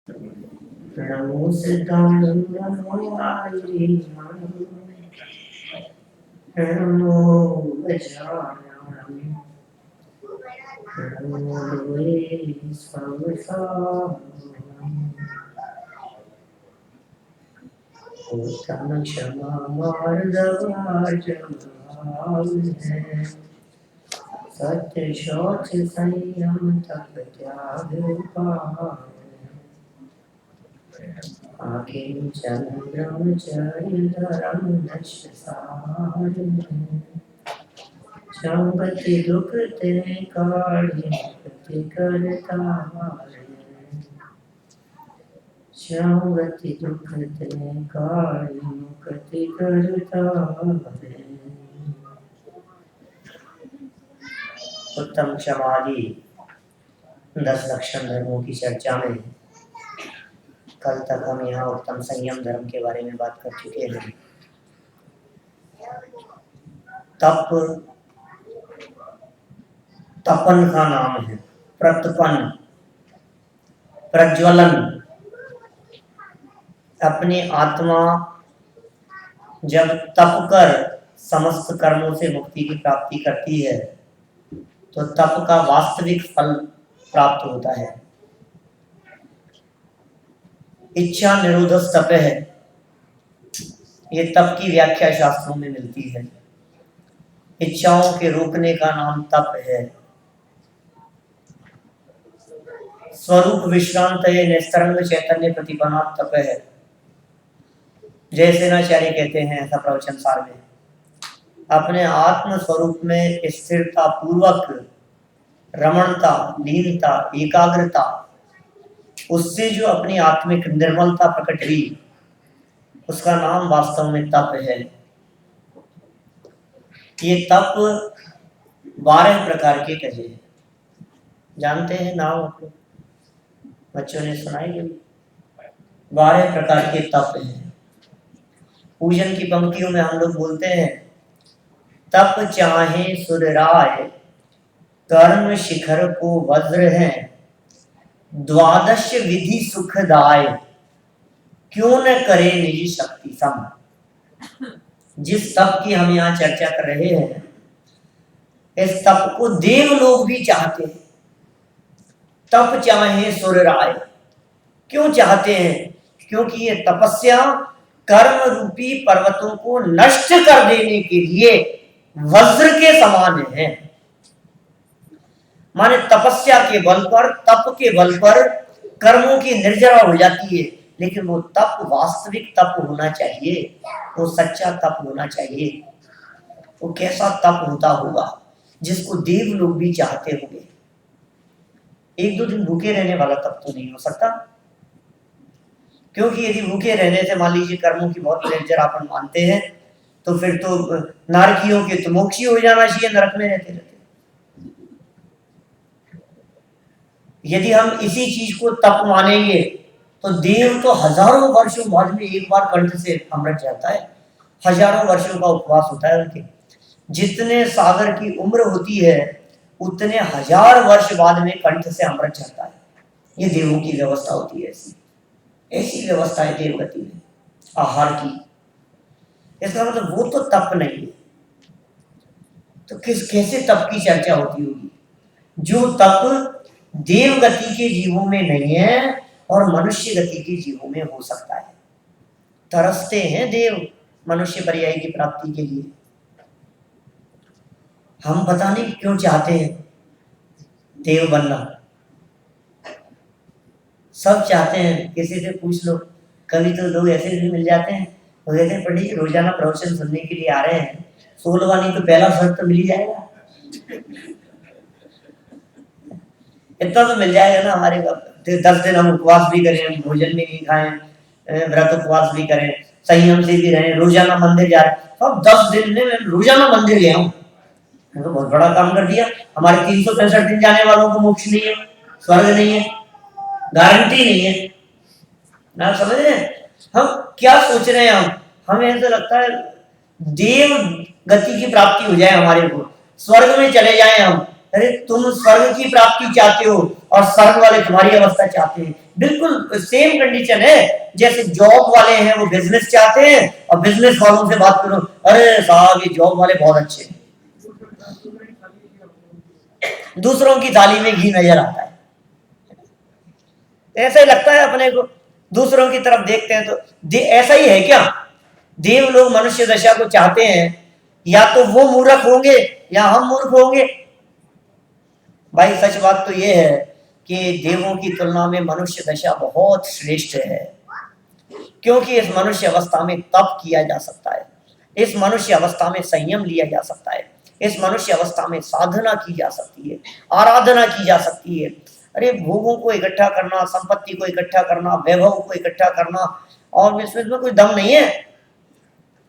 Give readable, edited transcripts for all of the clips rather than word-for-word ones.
नमो सिद्धाय नमो आयि नमो गजानन नमो लोये उत्तम क्षमा मार्दवाचम है सत्य शौच संयम तप त्याग आकिं चंद्रमचर्य धर्म नश्यसार संपत्ति दुख ते काढ़ी मुक्ति करता संपत्ति दुख ते काढ़ी मुक्ति करता उत्तम क्षमादि 10 लक्षण धर्मों की चर्चा में कल तक हम यहाँ उत्तम संयम धर्म के बारे में बात कर चुके हैं। तप तपन का नाम है, प्रतपन, प्रज्वलन। अपनी आत्मा जब तप कर समस्त कर्मों से मुक्ति की प्राप्ति करती है तो तप का वास्तविक फल प्राप्त होता है। इच्छा निरोधक तप है, ये तप की व्याख्या शास्त्रों में मिलती है। इच्छाओं के रोकने का नाम तप है। स्वरूप विश्रांत निस्तरंग चैतन्य प्रतिपन्ना तप है। जय सेनाचार्य कहते हैं ऐसा प्रवचन सार में, अपने आत्म स्वरूप में स्थिरता पूर्वक रमणता, लीनता, एकाग्रता, उससे जो अपनी आत्मिक निर्मलता प्रकट हुई उसका नाम वास्तव में तप है। ये तप 12 प्रकार के कहे हैं, जानते हैं नाम आप लोग, बच्चों ने सुनाई। 12 प्रकार के तप हैं। पूजन की पंक्तियों में हम लोग बोलते हैं, तप चाहे सुरराय कर्म शिखर को वज्र है, 12 विधि सुखदाय क्यों न करे निज शक्ति सम। जिस तप की हम यहाँ चर्चा कर रहे हैं, इस तप को देव लोग भी चाहते हैं। तप चाहे सुरराय, क्यों चाहते हैं? क्योंकि ये तपस्या कर्म रूपी पर्वतों को नष्ट कर देने के लिए वज्र के समान है। माने तपस्या के बल पर, तप के बल पर कर्मों की निर्जरा हो जाती है, लेकिन वो तप वास्तविक तप होना चाहिए, वो सच्चा तप होना चाहिए। वो कैसा तप होता होगा जिसको देव लोग भी चाहते होंगे। 1-2 दिन भूखे रहने वाला तप तो नहीं हो सकता, क्योंकि यदि भूखे रहने से मान लीजिए कर्मों की बहुत निर्जरा अपन मानते हैं तो फिर तो नारकियों के तो मोक्षी हो जाना चाहिए, नरक में रहते रहते। यदि हम इसी चीज को तप मानेंगे तो देव तो हजारों वर्षों बाद में एक बार कंठ से अमृत जाता है। हजारों वर्षों का उपवास होता है उनके। जितने सागर की उम्र होती है उतने 1000 वर्ष बाद में कंठ से अमृत जाता है। ये देवों की व्यवस्था होती है। ऐसी व्यवस्था है देवगति में आहार की। इसका मतलब वो तो तप नहीं है, तो कैसे तप की चर्चा होती होगी? जो तप देवगति के जीवों में नहीं है और मनुष्य गति के जीवों में हो सकता है। तरसते हैं देव मनुष्य पर्याय की प्राप्ति के लिए। हम पता नहीं क्यों चाहते हैं देव बनना। सब चाहते हैं, किसी से पूछ लो। कभी तो लोग ऐसे भी मिल जाते हैं, वो कहते हैं पंडित जी रोजाना प्रवचन सुनने के लिए आ रहे हैं, 16वां नहीं तो पहला शर्त तो मिल ही जाएगा। इतना तो मिल जाएगा ना हमारे। 10 दिन हम उपवास भी करें, भोजन भी नहीं खाएं, व्रत उपवास भी करें, संयम से भी रहें, रोजाना मंदिर जा रहे, अब 10 दिन में मैं रोजाना मंदिर गया हूँ, तो बहुत बड़ा काम कर दिया। हमारे 365 दिन जाने वालों को मोक्ष नहीं है, स्वर्ग नहीं है, गारंटी नहीं है ना। समझ रहे हैं हम क्या सोच रहे हैं? हमें ऐसा लगता है देव गति की प्राप्ति हो जाए, हमारे को स्वर्ग में चले जाएं हम, अरे तुम स्वर्ग की प्राप्ति चाहते हो और स्वर्ग वाले तुम्हारी अवस्था चाहते हैं। बिल्कुल सेम कंडीशन है। जैसे जॉब वाले हैं वो बिजनेस चाहते हैं और बिजनेस वालों से बात करो, अरे साहब ये जॉब वाले बहुत अच्छे हैं। दूसरों की थाली में घी नजर आता है। ऐसा ही लगता है अपने को, दूसरों की तरफ देखते हैं तो ऐसा ही है क्या? देव लोग मनुष्य दशा को चाहते हैं, या तो वो मूर्ख होंगे या हम मूर्ख होंगे। भाई सच बात तो ये है कि देवों की तुलना में मनुष्य दशा बहुत श्रेष्ठ है, क्योंकि इस मनुष्य अवस्था में तप किया जा सकता है, इस मनुष्य अवस्था में संयम लिया जा सकता है, इस मनुष्य अवस्था में साधना की जा सकती है, आराधना की जा सकती है। अरे भोगों को इकट्ठा करना, संपत्ति को इकट्ठा करना, वैभव को इकट्ठा करना, और इसमें कोई दम नहीं है।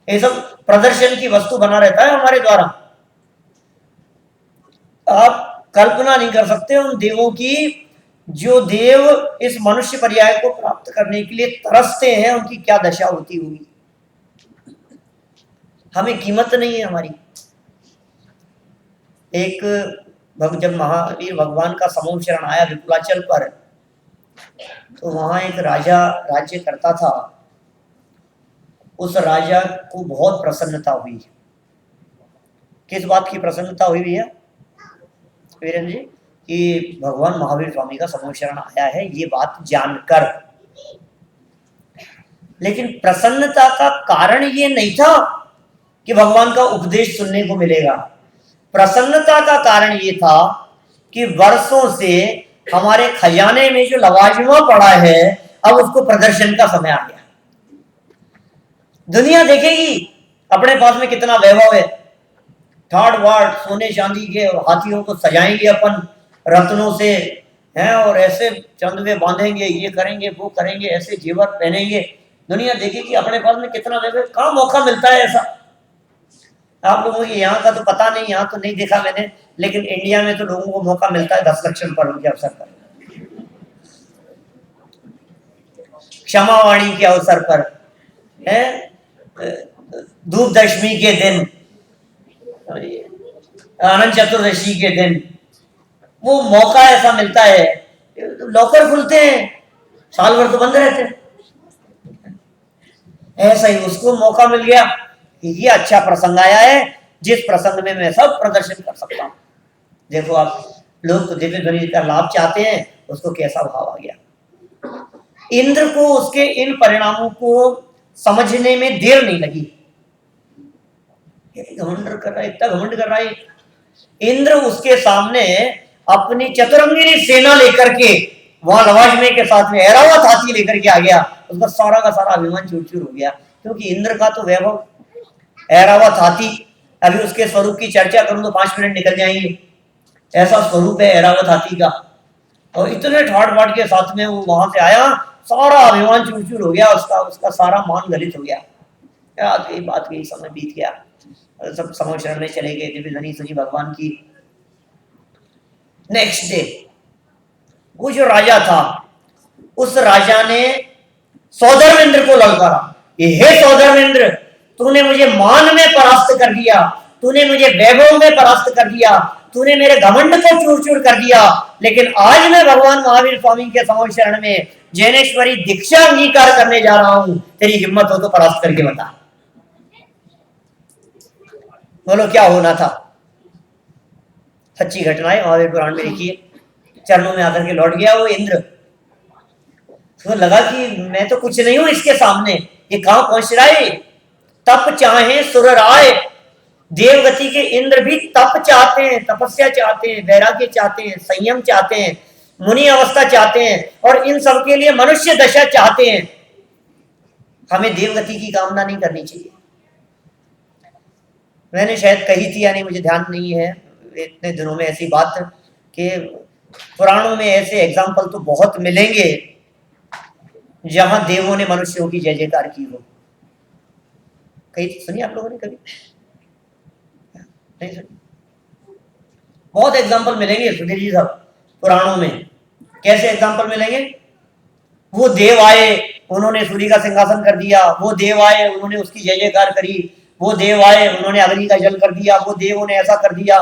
ये सब प्रदर्शन की वस्तु बना रहता है हमारे द्वारा। आप कल्पना नहीं कर सकते उन देवों की, जो देव इस मनुष्य पर्याय को प्राप्त करने के लिए तरसते हैं, उनकी क्या दशा होती होगी। हमें कीमत नहीं है हमारी। एक जब महावीर भगवान का समूह शरण आया विपुलाचल पर, तो वहां एक राजा राज्य करता था। उस राजा को बहुत प्रसन्नता हुई। किस बात की प्रसन्नता हुई भैया वीरेंद्र जी? कि भगवान महावीर स्वामी का समूह शरण आया है, ये बात जानकर। लेकिन प्रसन्नता का कारण ये नहीं था कि भगवान का उपदेश सुनने को मिलेगा। प्रसन्नता का कारण ये था कि वर्षों से हमारे खजाने में जो लवाजमा पड़ा है, अब उसको प्रदर्शन का समय आ गया। दुनिया देखेगी अपने पास में कितना वैभव है, ठाट वाट सोने चांदी के हाथियों को सजाएंगे अपन रत्नों से, हैं, और ऐसे चंदवे बांधेंगे, ये करेंगे वो करेंगे, ऐसे जेवर पहनेंगे। दुनिया देखेगी अपने पास में कितना वैभव। कहाँ मौका मिलता है ऐसा? आप लोगों को यहाँ का तो पता नहीं, यहाँ तो नहीं देखा मैंने, लेकिन इंडिया में तो लोगों को मौका मिलता है 10 लक्षण पढ़ने के अवसर पर, क्षमावाणी के अवसर पर, है, धूप दशमी के दिन, अनंत चतुर्दशी के दिन, वो मौका ऐसा मिलता है। लॉकर खुलते हैं, साल भर तो बंद रहते हैं। ऐसा ही उसको मौका मिल गया, ये अच्छा प्रसंग आया है जिस प्रसंग में मैं सब प्रदर्शन कर सकता हूं। देखो आप लोग तो दिव्य ध्वनि का लाभ चाहते हैं, उसको कैसा भाव आ गया। इंद्र को उसके इन परिणामों को समझने में देर नहीं लगी। घमंड कर रहा है, इतना घमंड कर रहा है इंद्र। उसके सामने अपनी चतुरंगिनी सेना लेकर के वहां लवाजमे के साथ में ऐरावत हाथी लेकर के आ गया। उसका सारा का सारा अभिमान चूर-चूर हो गया, क्योंकि इंद्र का तो वैभव। ऐरावत हाथी, अभी उसके स्वरूप की चर्चा करूं तो 5 मिनट निकल जाएंगे, ऐसा स्वरूप है ऐरावत हाथी का। और इतने ठाट बाट के साथ में वो वहां से आया, सारा अभिमान चूर-चूर हो गया, उसका सारा मान गलित हो गया। बात गई, समय बीत गया, सब समूह शरण में चले गए, दिव्य ध्वनि सुनी भगवान की। नेक्स्ट डे वो जो राजा था, उस राजा ने सौधर्मेंद्र को ललकारा, हे सौधर्मेंद्र, तूने मुझे मान में परास्त कर दिया, तूने मुझे वैभव में परास्त कर दिया, तूने मेरे घमंड को चूर चूर कर दिया, लेकिन आज मैं भगवान महावीर स्वामी के समूह शरण में जैनेश्वरी दीक्षा अंगीकार करने जा रहा हूं। तेरी हिम्मत हो तो परास्त करके बता। बोलो क्या होना था? सच्ची घटनाएं महावीर पुराण में लिखी है। चरणों में आकर के लौट गया वो इंद्र। तो लगा कि मैं तो कुछ नहीं हूं इसके सामने, ये कहां पहुंच रहा है। तप चाहे सुर राय, देवगति के इंद्र भी तप चाहते हैं, तपस्या चाहते हैं, वैराग्य चाहते हैं, संयम चाहते हैं, मुनि अवस्था चाहते हैं, और इन सब के लिए मनुष्य दशा चाहते हैं। हमें देवगति की कामना नहीं करनी चाहिए। मैंने शायद कही थी या नहीं मुझे ध्यान नहीं है इतने दिनों में ऐसी बात, कि पुराणों में ऐसे एग्जाम्पल तो बहुत मिलेंगे जहां देवों ने मनुष्यों की जय जयकार की हो। कही सुनी आप लोगों ने कभी? नहीं सुनी? बहुत एग्जाम्पल मिलेंगे सुधीर जी साहब पुराणों में। कैसे एग्जाम्पल मिलेंगे? वो देव आए, उन्होंने सूर्य का सिंहासन कर दिया, वो देव आए, उन्होंने उसकी जय जयकार करी, वो देव आए, उन्होंने अग्नि का जल कर दिया, वो देवों ने ऐसा कर दिया।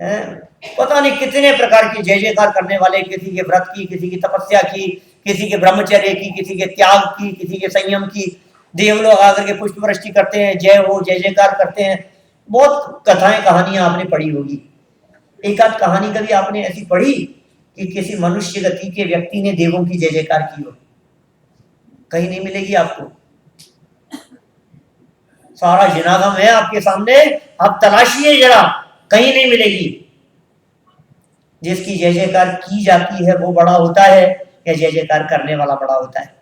पता नहीं कितने प्रकार की जय जयकार करने वाले, किसी के व्रत की, किसी की तपस्या की, किसी के ब्रह्मचर्य की, किसी के त्याग की, किसी के संयम की। देव लोग आकर के पुष्प वृष्टि करते हैं, जय हो जय जयकार करते हैं। बहुत कथाएं कहानियां आपने पढ़ी होगी। एक आध कहानी कभी आपने ऐसी पढ़ी कि किसी मनुष्य गति के व्यक्ति ने देवों की जय जयकार की हो? कहीं नहीं मिलेगी आपको। सारा जिनागम है आपके सामने, आप तलाशिए जरा, कहीं नहीं मिलेगी। जिसकी जय जयकार की जाती है वो बड़ा होता है या जय जयकार करने वाला बड़ा होता है?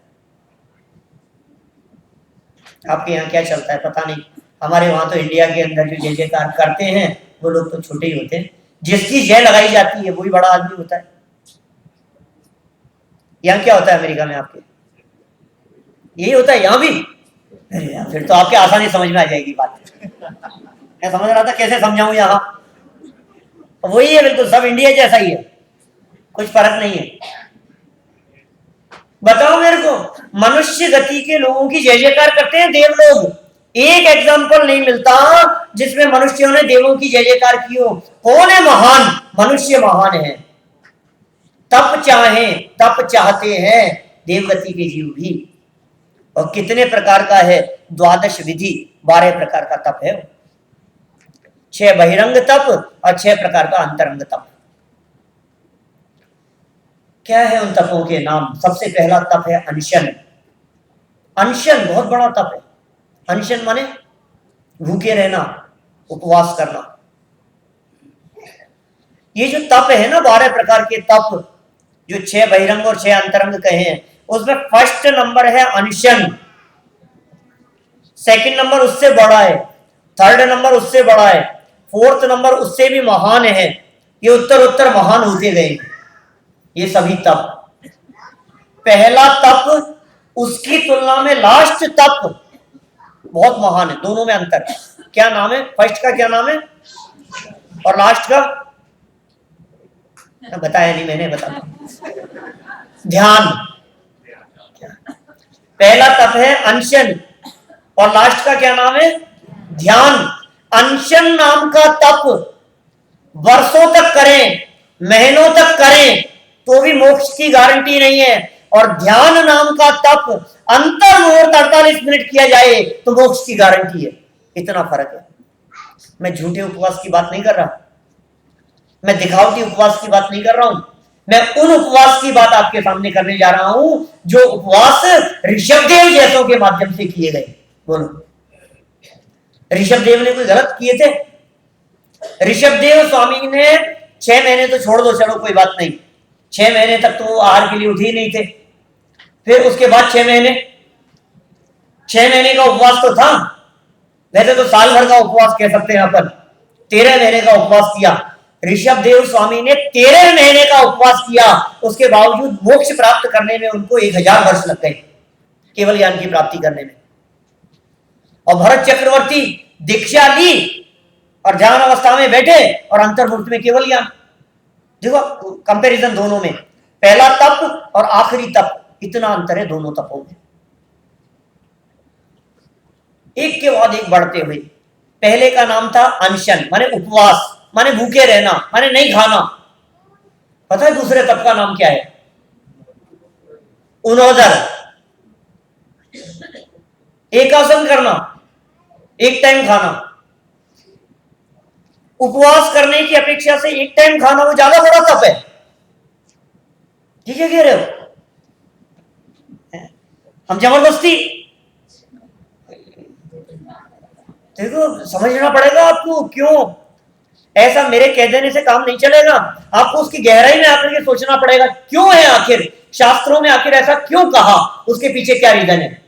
आपके यहाँ क्या चलता है पता नहीं। हमारे वहां तो इंडिया के अंदर जो जय जयकार करते हैं वो लोग तो छोटे ही होते हैं, जिसकी जय लगाई जाती है वही बड़ा आदमी होता है। यहाँ क्या होता है अमेरिका में आपके? यही होता है यहाँ भी? फिर तो आपके आसानी समझ में आ जाएगी बात। मैं समझ रहा था कैसे समझाऊं यहाँ। वही है बिल्कुल, सब इंडिया जैसा ही है, कुछ फर्क नहीं है। बताओ मेरे को, मनुष्य गति के लोगों की जय जयकार करते हैं देव लोग। एक एग्जाम्पल नहीं मिलता जिसमें मनुष्यों ने देवों की जय जयकार की हो। कौन है महान? मनुष्य महान है। तप चाहे, तप चाहते हैं देवगति के जीव भी। और कितने प्रकार का है? 12 विधि, 12 प्रकार का तप है। 6 बहिरंग तप और 6 प्रकार का अंतरंग तप। क्या है उन तपों के नाम? सबसे पहला तप है अनशन। अनशन बहुत बड़ा तप है। अनशन माने भूखे रहना, उपवास करना। ये जो तप है ना, 12 प्रकार के तप, जो 6 बहिरंग और 6 अंतरंग कहे हैं, उसमें फर्स्ट नंबर है अनशन, सेकंड नंबर उससे बड़ा है, थर्ड नंबर उससे बड़ा है, फोर्थ नंबर उससे भी महान है। ये उत्तर उत्तर महान होते गए ये सभी तप। पहला तप उसकी तुलना में लास्ट तप बहुत महान है, दोनों में अंतर है। क्या नाम है? फर्स्ट का क्या नाम है और लास्ट का? बताया नहीं मैंने, बताता। ध्यान। पहला तप है अनशन और लास्ट का क्या नाम है? ध्यान। अनशन नाम का तप वर्षों तक करें, महीनों तक करें तो भी मोक्ष की गारंटी नहीं है। और ध्यान नाम का तप अंतर मुहूर्त 48 मिनट किया जाए तो मोक्ष की गारंटी है। इतना फर्क है। मैं झूठे उपवास की बात नहीं कर रहा, मैं दिखावटी उपवास की बात नहीं कर रहा हूं। मैं उन उपवास की बात आपके सामने करने जा रहा हूं जो उपवास ऋषभदेव जैसों के माध्यम से किए गए। बोलो, ऋषभदेव ने कोई गलत किए थे? ऋषभदेव स्वामी ने 6 महीने तो छोड़ दो, चलो कोई बात नहीं, 6 महीने तक तो वो आहार के लिए उठे ही नहीं थे। फिर उसके बाद 6 महीने का उपवास तो था। वैसे तो साल भर का उपवास कह सकते हैं अपन। 13 महीने का उपवास किया ऋषभदेव स्वामी ने। 13 महीने का उपवास किया, उसके बावजूद मोक्ष प्राप्त करने में उनको 1000 वर्ष लग गए, केवल ज्ञान की प्राप्ति करने में। और भरत चक्रवर्ती दीक्षा ली और ध्यान अवस्था में बैठे और अंतर्मुहूर्त में केवल ज्ञान। देखो कंपैरिजन दोनों में, पहला तप और आखिरी तप, इतना अंतर है दोनों तपों में, एक के बाद एक बढ़ते हुए। पहले का नाम था अनशन, माने उपवास, माने भूखे रहना, माने नहीं खाना। पता है दूसरे तप का नाम क्या है? उनोदर, एकासन करना, एक टाइम खाना। उपवास करने की अपेक्षा से एक टाइम खाना वो ज्यादा बड़ा तप है। ठीक है, कह रहे हो? हम जबरदस्ती, देखो समझना पड़ेगा आपको। क्यों ऐसा मेरे कह देने से काम नहीं चलेगा, आपको उसकी गहराई में आकर के सोचना पड़ेगा। क्यों है आखिर शास्त्रों में, आखिर ऐसा क्यों कहा, उसके पीछे क्या रीजन है?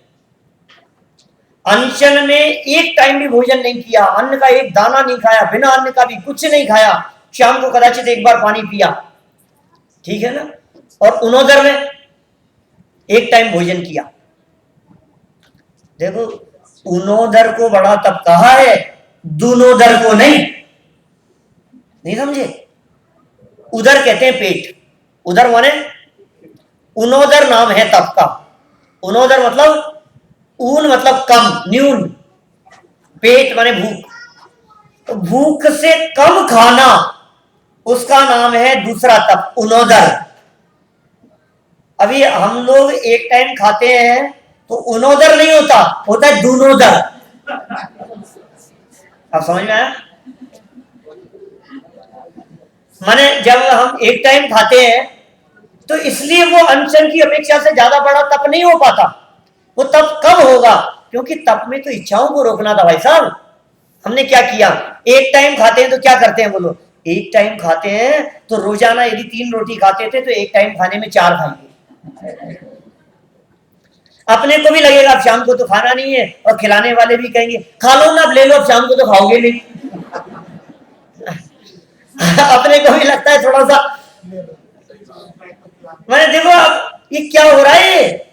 अनशन में एक टाइम भी भोजन नहीं किया, अन्न का एक दाना नहीं खाया, बिना अन्न का भी कुछ नहीं खाया, शाम को कदाचित एक बार पानी पिया, ठीक है ना। और उनोदर में एक टाइम भोजन किया। देखो उनोदर को बड़ा तप कहा है, दूनोदर को नहीं समझे? उदर कहते हैं पेट, उदर माने उनोदर नाम है तप का। उनोदर मतलब ऊन मतलब कम, न्यून, पेट माने भूख। तो भूख से कम खाना उसका नाम है दूसरा तप, उनोदर। अभी हम लोग एक टाइम खाते हैं तो उनोदर नहीं होता, होता है दूनोदर। आप समझ में आया? माने जब हम एक टाइम खाते हैं तो इसलिए वो अनशन की अपेक्षा से ज्यादा बड़ा तप नहीं हो पाता। वो तप कब होगा? क्योंकि तप में तो इच्छाओं को रोकना था भाई साहब। हमने क्या किया? एक टाइम खाते हैं तो क्या करते हैं बोलो? एक टाइम खाते हैं तो रोजाना यदि 3 रोटी खाते थे तो एक टाइम खाने में 4 खाएंगे। अपने को भी लगेगा अब शाम को तो खाना नहीं है, और खिलाने वाले भी कहेंगे खा लो ना, अब ले लो, अब शाम को तो खाओगे नहीं। अपने को भी लगता है थोड़ा सा। मैंने देखो अब ये क्या हो रहा है।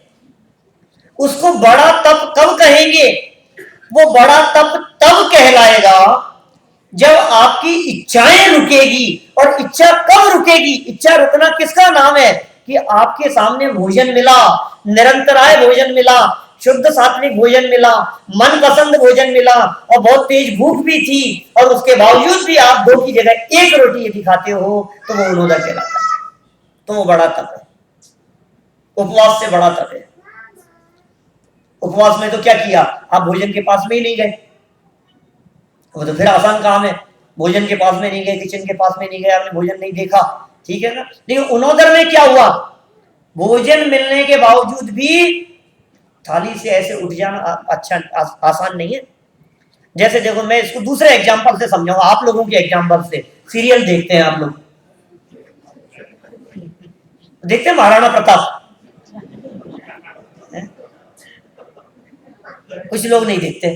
उसको बड़ा तप कब कहेंगे? वो बड़ा तप तब कहलाएगा जब आपकी इच्छाएं रुकेगी। और इच्छा कब रुकेगी? इच्छा रुकना किसका नाम है? कि आपके सामने भोजन मिला, निरंतराय भोजन मिला, शुद्ध सात्विक भोजन मिला, मन पसंद भोजन मिला, और बहुत तेज भूख भी थी, और उसके बावजूद भी आप 2 की जगह 1 रोटी यदि खाते हो तो वो उनोदर कहलाता है। तो वो बड़ा तप है, उपवास से बड़ा तप है। उपवास में तो क्या किया? आप भोजन के पास में ही नहीं गए, वो तो फिर आसान काम है। भोजन के पास में नहीं गए, किचन के पास में नहीं गए, आपने भोजन नहीं देखा, ठीक है ना। लेकिन उनोदर में क्या हुआ? भोजन मिलने के बावजूद भी थाली से ऐसे उठ जाना अच्छा आसान नहीं है। जैसे देखो, मैं इसको दूसरे एग्जांपल से समझाऊंगा, आप लोगों के एग्जांपल से। सीरियल देखते हैं आप लोग? देखते हैं महाराणा प्रताप? कुछ लोग नहीं देखते।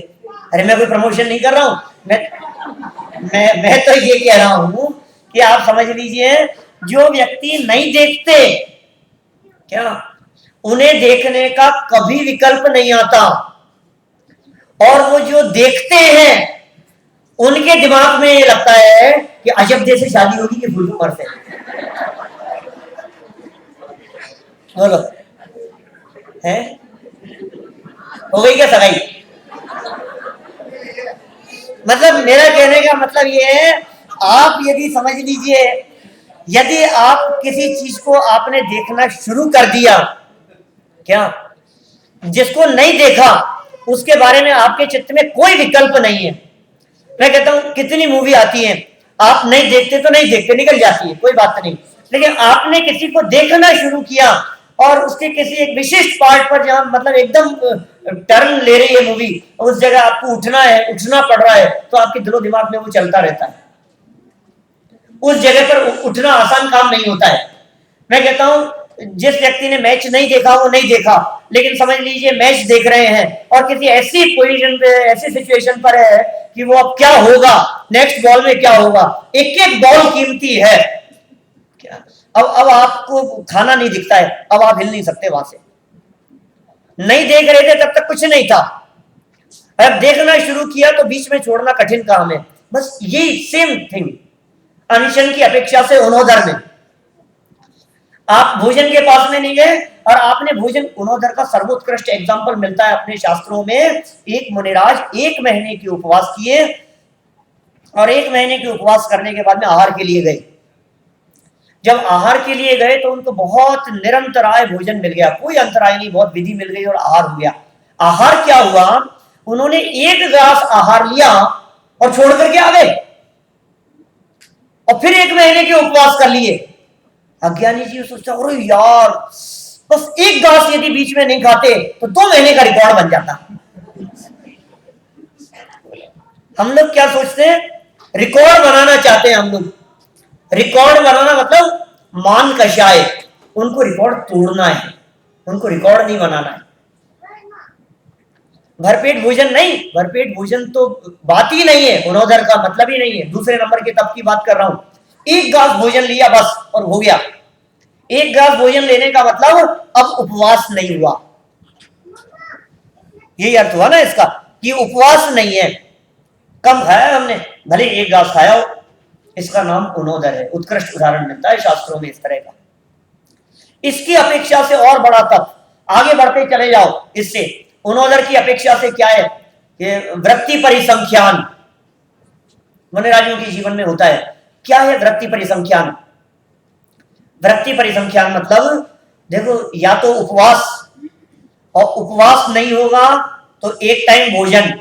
अरे मैं कोई प्रमोशन नहीं कर रहा हूं, मैं तो ये कह रहा हूं कि आप समझ लीजिए, जो व्यक्ति नहीं देखते क्या, उन्हें देखने का कभी विकल्प नहीं आता, और वो जो देखते हैं उनके दिमाग में ये लगता है कि अजब जैसे शादी होगी कि फूल उमर से। बोलो, है हो गई क्या सगाई? मतलब मेरा कहने का मतलब ये है, आप यदि समझ लीजिए, यदि आप किसी चीज को आपने देखना शुरू कर दिया, क्या जिसको नहीं देखा उसके बारे में आपके चित्त में कोई विकल्प नहीं है। मैं कहता हूं कितनी मूवी आती है, आप नहीं देखते तो नहीं देखते, निकल जाती है, कोई बात नहीं। लेकिन आपने किसी को देखना शुरू किया और उसके किसी एक विशिष्ट पार्ट पर जहां मतलब एकदम टर्न ले रही है मूवी, उस जगह आपको उठना है, उठना पड़ रहा है, तो आपके दिलो दिमाग में वो चलता रहता है। उस जगह पर उठना आसान काम नहीं होता है। मैं कहता हूं जिस व्यक्ति ने मैच नहीं देखा वो नहीं देखा, लेकिन समझ लीजिए मैच देख रहे हैं और किसी ऐसी पोजीशन पे, ऐसी सिचुएशन पर है कि वो अब क्या होगा, नेक्स्ट बॉल में क्या होगा, एक एक बॉल कीमती है। क्या अब आपको खाना नहीं दिखता है, अब आप हिल नहीं सकते वहां से। नहीं देख रहे थे तब तक कुछ नहीं था, अब देखना शुरू किया तो बीच में छोड़ना कठिन काम है। बस यही सेम थिंग अनशन की अपेक्षा से उनोदर में। आप भोजन के पास में नहीं गए और आपने भोजन, उनोदर का सर्वोत्कृष्ट एग्जाम्पल मिलता है अपने शास्त्रों में। एक मुनिराज 1 महीने के उपवास किए, और 1 महीने के उपवास करने के बाद में आहार के लिए गए। जब आहार के लिए गए तो उनको बहुत निरंतराय भोजन मिल गया, कोई अंतराय नहीं, बहुत विधि मिल गई और आहार हो गया। आहार क्या हुआ? उन्होंने 1 ग्लास आहार लिया और छोड़ करके आ गए, और फिर 1 महीने के उपवास कर लिए। अज्ञानी जी सोचता, अरे यार बस 1 ग्लास यदि बीच में नहीं खाते तो 2 महीने का रिकॉर्ड बन जाता। हम लोग क्या सोचते हैं? रिकॉर्ड बनाना चाहते हैं हम लोग। रिकॉर्ड बनाना मतलब मान कषाय, उनको रिकॉर्ड तोड़ना है, उनको रिकॉर्ड नहीं बनाना है। भरपेट भोजन नहीं, भरपेट भोजन तो बात ही नहीं है, उनोदर का मतलब ही नहीं है। दूसरे नंबर के तप की बात कर रहा हूं। 1 ग्लास भोजन लिया बस और हो गया। 1 ग्लास भोजन लेने का मतलब अब उपवास नहीं हुआ, यही अर्थ हुआ ना इसका, कि उपवास नहीं है, कम खाया हमने, भले 1 ग्लास खाया हो। इसका नाम उनोदर है। उत्कृष्ट उदाहरण मिलता है शास्त्रों में इस तरह का। इसकी अपेक्षा से और बड़ा तप, आगे बढ़ते चले जाओ इससे। उनोदर की अपेक्षा से क्या है कि वृत्ति परिसंख्यान मुनिराजों के जीवन में होता है। क्या है वृत्ति परिसंख्यान? वृत्ति परिसंख्यान मतलब देखो, या तो उपवास, और उपवास नहीं होगा तो एक टाइम भोजन,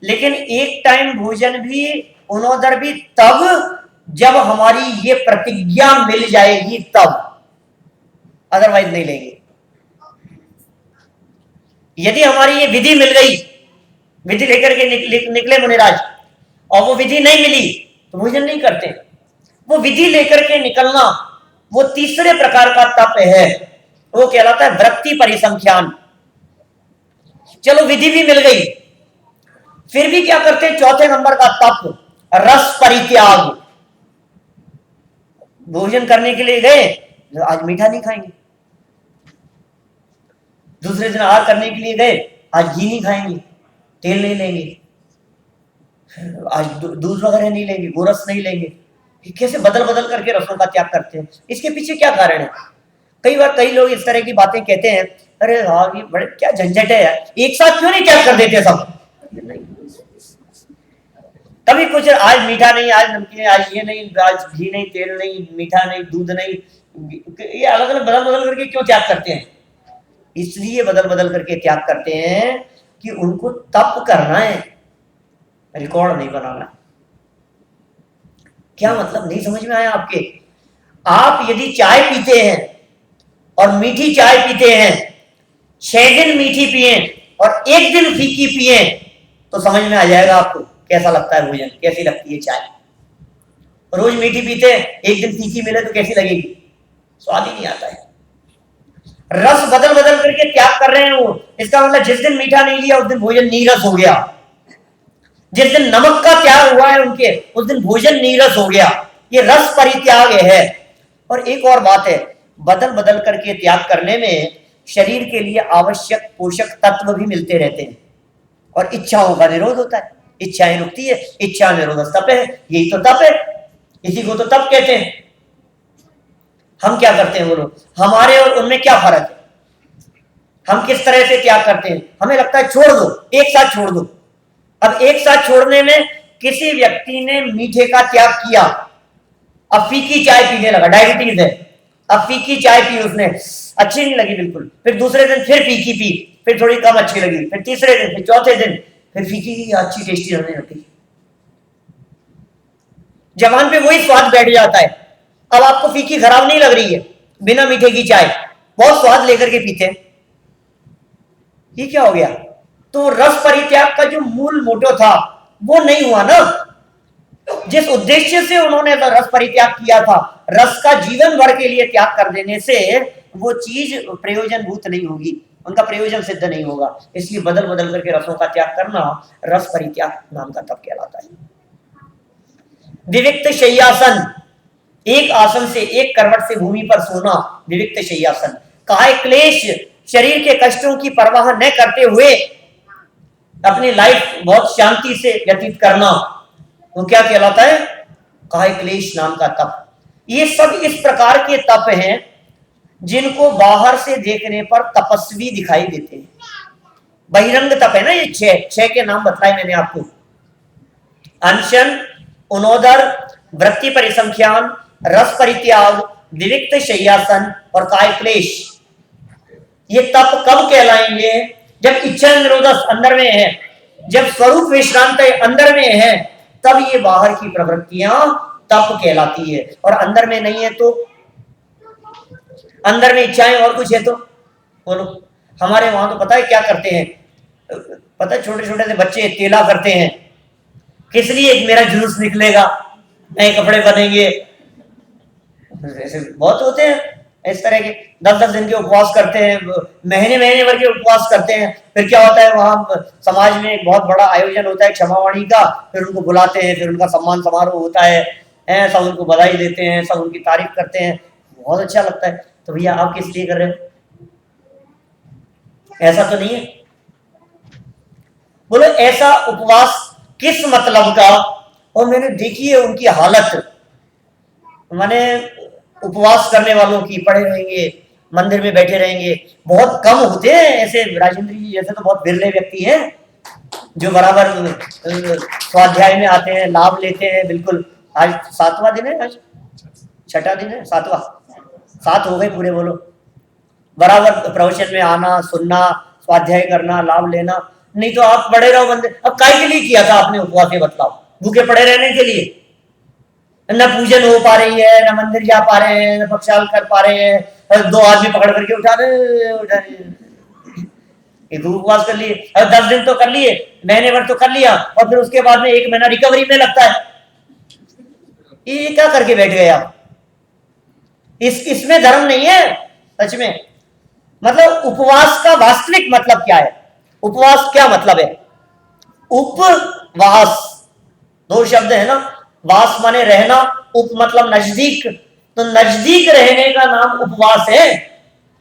लेकिन एक टाइम भोजन भी उन्होंने भी तब जब हमारी ये प्रतिज्ञा मिल जाएगी तब, अदरवाइज नहीं लेंगे। यदि हमारी ये विधि मिल गई, विधि लेकर के निकले मुनिराज, और वो विधि नहीं मिली तो भोजन नहीं करते। वो विधि लेकर के निकलना वो तीसरे प्रकार का तप है, वो कहलाता है वृत्ति परिसंख्यान। चलो विधि भी मिल गई, फिर भी क्या करते हैं? चौथे नंबर का तप रस परित्याग। भोजन करने के लिए गए, आज मीठा नहीं खाएंगे। दूसरे दिन आहार करने के लिए गए, आज घी नहीं खाएंगे, तेल नहीं लेंगे, आज दूध वगैरह नहीं लेंगे, गोरस नहीं लेंगे। कैसे बदल बदल करके रसों का त्याग करते हैं? इसके पीछे क्या कारण है? कई बार कई लोग इस तरह की बातें कहते हैं, अरे हाँ ये बड़े क्या झंझट है यार, एक साथ क्यों नहीं त्याग कर देते सब? कभी कुछ आज मीठा नहीं, आज नमकीन, आज ये नहीं, आज घी नहीं, तेल नहीं, मीठा नहीं, दूध नहीं, ये अलग अलग बदल बदल करके क्यों त्याग करते हैं? इसलिए बदल बदल करके त्याग करते हैं कि उनको तप करना है, रिकॉर्ड नहीं बनाना। क्या मतलब? नहीं समझ में आया आपके? आप यदि चाय पीते हैं और मीठी चाय पीते हैं, 6 दिन मीठी पिए और 1 दिन फीकी पिए, तो समझ में आ जाएगा आपको कैसा लगता है भोजन, कैसी लगती है चाय। रोज मीठी पीते हैं, 1 दिन फीकी मिले तो कैसी लगेगी? स्वाद ही नहीं आता है। रस बदल बदल करके त्याग कर रहे हैं वो, इसका मतलब जिस दिन मीठा नहीं लिया उस दिन भोजन नीरस हो गया, जिस दिन नमक का त्याग हुआ है उनके, उस दिन भोजन नीरस हो गया। ये रस परित्याग है। और एक और बात है, बदल बदल करके त्याग करने में शरीर के लिए आवश्यक पोषक तत्व भी मिलते रहते हैं, और इच्छाओं का निरोध होता है, इच्छाएं रुकती है, इच्छा निरोध तप है। यही तो तप है, इसी को तो तप कहते हैं। हम क्या करते हैं बोलो? हमारे और उनमें क्या फर्क है? हम किस तरह से त्याग करते हैं? हमें लगता है छोड़ दो, एक साथ छोड़ दो। अब एक साथ छोड़ने में किसी व्यक्ति ने मीठे का त्याग किया, अब फीकी चाय पीने लगा, डायबिटीज है, अब फीकी चाय पी उसने, अच्छी नहीं लगी बिल्कुल, फिर दूसरे दिन फिर फीकी पी, फिर थोड़ी कम अच्छी लगी, फिर तीसरे दिन, फिर चौथे दिन फिर फीकी अच्छी टेस्टी लगने लगती। जबान पे वही स्वाद बैठ जाता है। अब आपको फीकी खराब नहीं लग रही है, बिना मीठे की चाय बहुत स्वाद लेकर के पीते हैं, ये क्या हो गया? तो रस परित्याग का जो मूल मोटो था वो नहीं हुआ ना। जिस उद्देश्य से उन्होंने रस परित्याग किया था, रस का जीवन भर के लिए त्याग कर देने से वो चीज प्रयोजनभूत नहीं होगी, उनका प्रयोजन सिद्ध नहीं होगा। इसलिए बदल बदल करके रसों का त्याग करना रस परित्याग नाम का तप कहलाता है। विविक्त शय्यासन, एक आसन से, एक करवट से भूमि पर सोना, विविक्त शय्यासन। काय क्लेश, शरीर के कष्टों की परवाह न करते हुए अपनी लाइफ बहुत शांति से व्यतीत करना, वो क्या कहलाता है? काय क्लेश नाम का तप। ये सब इस प्रकार के तप हैं जिनको बाहर से देखने पर तपस्वी दिखाई देते हैं। बहिरंग तप है ना ये, 6 के नाम बताए मैंने आपको। अनशन, उनोदर, वृत्ति परिसंख्यान, रस परित्याग, विविक्त शय्यासन और काय क्लेश। ये तप कब कहलाएंगे? जब इच्छा निरोध अंदर में है, जब स्वरूप विश्रांत अंदर में है, तब ये बाहर की प्रवृत्तियां तप कहलाती है। और अंदर में नहीं है तो, अंदर में इच्छाएं और कुछ है तो बोलो। हमारे वहां तो पता है क्या करते हैं? पता है छोटे छोटे से बच्चे तेला करते हैं, किस लिए? मेरा जुलूस निकलेगा, नए कपड़े बनेंगे, ऐसे बहुत होते हैं इस तरह के। 10-10 दिन के उपवास करते हैं, महीने महीने भर के उपवास करते हैं। फिर क्या होता है, वहां समाज में एक बहुत बड़ा आयोजन होता है क्षमावाणी का, फिर उनको बुलाते हैं, फिर उनका सम्मान समारोह होता है, सब उनको बधाई देते हैं, सब उनकी तारीफ करते हैं, बहुत अच्छा लगता है। तो भैया आप किस लिए कर रहे हो? ऐसा तो नहीं है। बोलो ऐसा उपवास किस मतलब का? और मैंने देखी है उनकी हालत, माने उपवास करने वालों की, पड़े रहेंगे, मंदिर में बैठे रहेंगे। बहुत कम होते हैं ऐसे, राजेंद्र जी जैसे तो बहुत बिरले व्यक्ति हैं जो बराबर स्वाध्याय में आते हैं, लाभ लेते हैं बिल्कुल। आज 7वां दिन है, आज 6ठा दिन है, 7वां, 7 हो गए पूरे। बोलो, बराबर प्रवचन में आना, सुनना, स्वाध्याय करना, लाभ लेना। नहीं तो आप पड़े रहो बंदे। अब काय के लिए किया था आपने उपवास, ये बतलाओ? भूखे पड़े रहने के लिए? न पूजन हो पा रही है, न मंदिर जा पा रहे हैं, न प्रक्षाल कर पा रहे हैं, 2 आदमी पकड़ करके उठा रहे, ये तो उपवास कर लिए। अब 10 दिन तो कर लिए, महीने भर तो कर लिया, और फिर उसके बाद में 1 महीना रिकवरी में लगता है। ये क्या करके बैठ गए आप? इसमें धर्म नहीं है सच में। मतलब उपवास का वास्तविक मतलब क्या है? उपवास क्या मतलब है? उपवास, 2 शब्द है ना, वास माने रहना, उप मतलब नजदीक, तो नजदीक रहने का नाम उपवास है।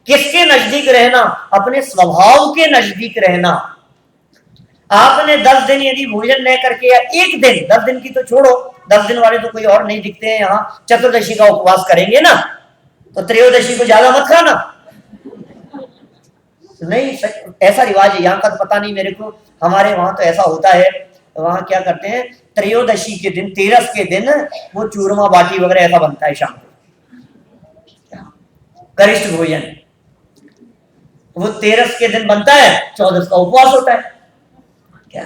किसके नजदीक रहना? अपने स्वभाव के नजदीक रहना। आपने 10 दिन यदि भोजन न करके, या 1 दिन, 10 दिन की तो छोड़ो, 10 दिन वाले तो कोई और नहीं दिखते हैं यहाँ, चतुर्दशी का उपवास करेंगे ना, तो त्रयोदशी को ज्यादा मत खाना। नहीं, ऐसा रिवाज है यहाँ का तो पता नहीं मेरे को, हमारे वहां तो ऐसा होता है। वहां क्या करते हैं, त्रयोदशी के दिन, 13 के दिन वो चूरमा बाटी वगैरह ऐसा बनता है शाम को, गरिष्ठ भोजन। वो 13 के दिन बनता है, 14 का उपवास होता है। क्या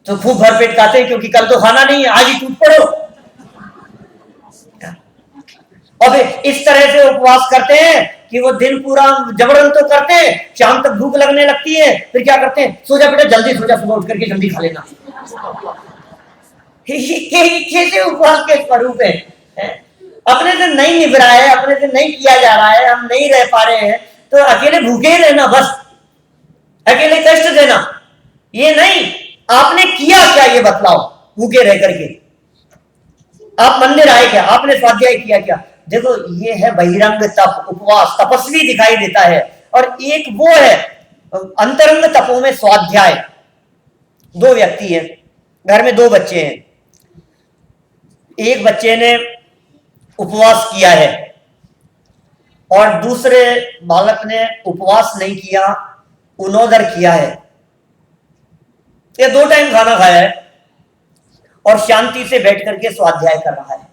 तो खूब भरपेट खाते हैं, क्योंकि कल तो खाना नहीं है, आज ही टूट पड़ो। और फिर इस तरह से उपवास करते हैं कि वो दिन पूरा जबरन तो करते हैं, शाम तक भूख लगने लगती है, फिर क्या करते हैं, सो जा बेटा, जल्दी सो जा, सुबह उठ करके जल्दी खा लेना। कैसे उपवास के स्वरूप है? अपने से नहीं निभ रहा है, अपने से नहीं किया जा रहा है, हम नहीं रह पा रहे हैं, तो अकेले भूखे ही रहना, बस अकेले कष्ट देना, ये नहीं। आपने किया क्या ये बतलाओ? भूखे रह करके आप मंदिर आए क्या? आपने स्वाध्याय किया क्या? देखो, ये है बहिरंग तप, उपवास, तपस्वी दिखाई देता है। और एक वो है अंतरंग तपों में स्वाध्याय। 2 व्यक्ति हैं, घर में 2 बच्चे हैं। एक बच्चे ने उपवास किया है और दूसरे बालक ने उपवास नहीं किया, उनोदर किया है। ये 2 टाइम खाना खाया है और शांति से बैठ करके स्वाध्याय कर रहा है,